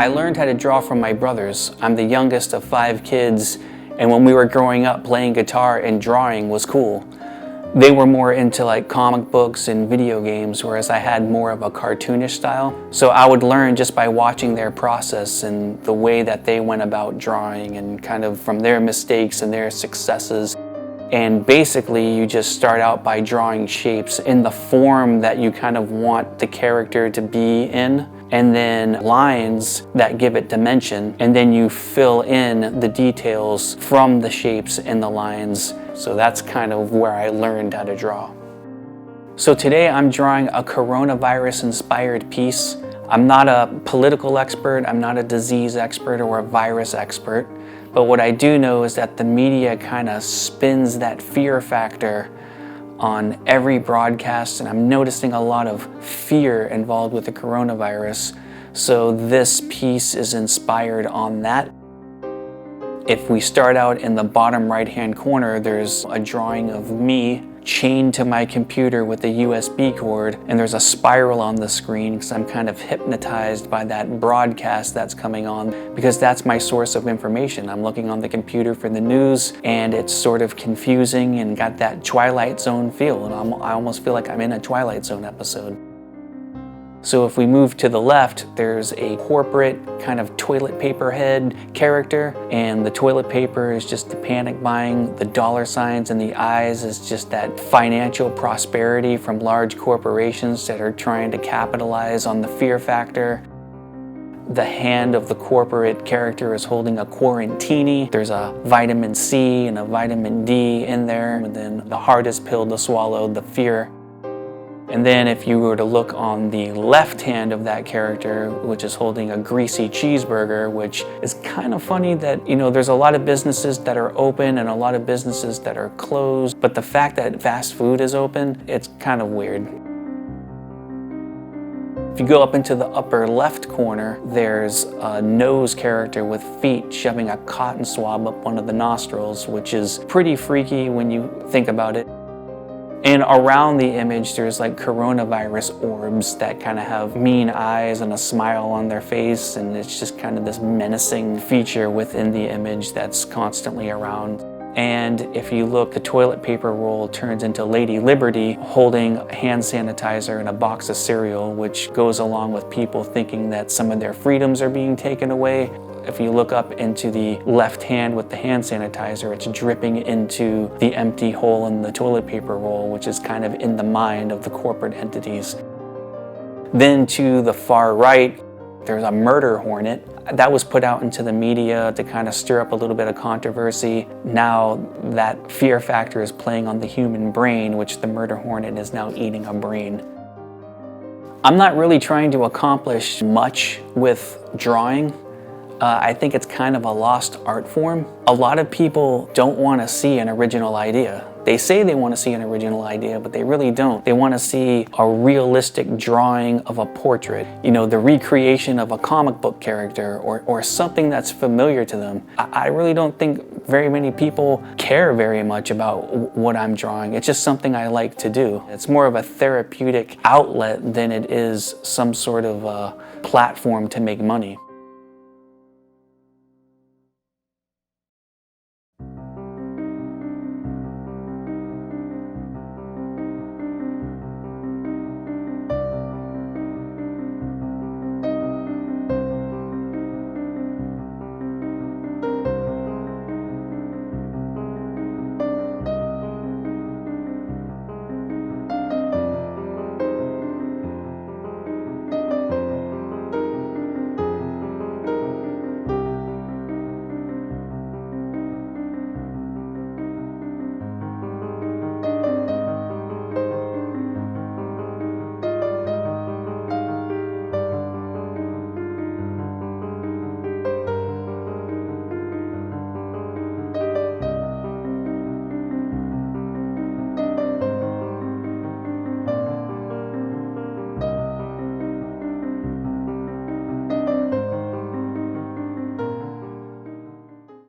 I learned how to draw from my brothers. I'm the youngest of 5 kids, and when we were growing up, playing guitar and drawing was cool. They were more into like comic books and video games, whereas I had more of a cartoonish style. So I would learn just by watching their process and the way that they went about drawing and kind of from their mistakes and their successes. And basically you just start out by drawing shapes in the form that you kind of want the character to be in, and then lines that give it dimension, and then you fill in the details from the shapes in the lines. So that's kind of where I learned how to draw. So today I'm drawing a coronavirus inspired piece. I'm not a political expert, I'm not a disease expert or a virus expert, but what I do know is that the media kind of spins that fear factor on every broadcast, and I'm noticing a lot of fear involved with the coronavirus. So this piece is inspired on that. If we start out in the bottom right-hand corner, there's a drawing of me chained to my computer with a USB cord, and there's a spiral on the screen because I'm kind of hypnotized by that broadcast that's coming on, because that's my source of information. I'm looking on the computer for the news, and it's sort of confusing and got that Twilight Zone feel, and I almost feel like I'm in a Twilight Zone episode. So if we move to the left, there's a corporate kind of toilet paper head character, and the toilet paper is just the panic buying, the dollar signs and the eyes is just that financial prosperity from large corporations that are trying to capitalize on the fear factor. The hand of the corporate character is holding a quarantini. There's a vitamin C and a vitamin D in there, and then the hardest pill to swallow, the fear. And then if you were to look on the left hand of that character, which is holding a greasy cheeseburger, which is kind of funny that, you know, there's a lot of businesses that are open and a lot of businesses that are closed, but the fact that fast food is open, it's kind of weird. If you go up into the upper left corner, there's a nose character with feet shoving a cotton swab up one of the nostrils, which is pretty freaky when you think about it. And around the image, there's like coronavirus orbs that kind of have mean eyes and a smile on their face, and it's just kind of this menacing feature within the image that's constantly around. And if you look, the toilet paper roll turns into Lady Liberty holding hand sanitizer and a box of cereal, which goes along with people thinking that some of their freedoms are being taken away. If you look up into the left hand with the hand sanitizer, it's dripping into the empty hole in the toilet paper roll, which is kind of in the mind of the corporate entities. Then to the far right, there's a murder hornet. That was put out into the media to kind of stir up a little bit of controversy. Now that fear factor is playing on the human brain, which the murder hornet is now eating a brain. I'm not really trying to accomplish much with drawing. I think it's kind of a lost art form. A lot of people don't want to see an original idea. They say they want to see an original idea, but they really don't. They want to see a realistic drawing of a portrait, you know, the recreation of a comic book character or something that's familiar to them. I really don't think very many people care very much about what I'm drawing. It's just something I like to do. It's more of a therapeutic outlet than it is some sort of platform to make money.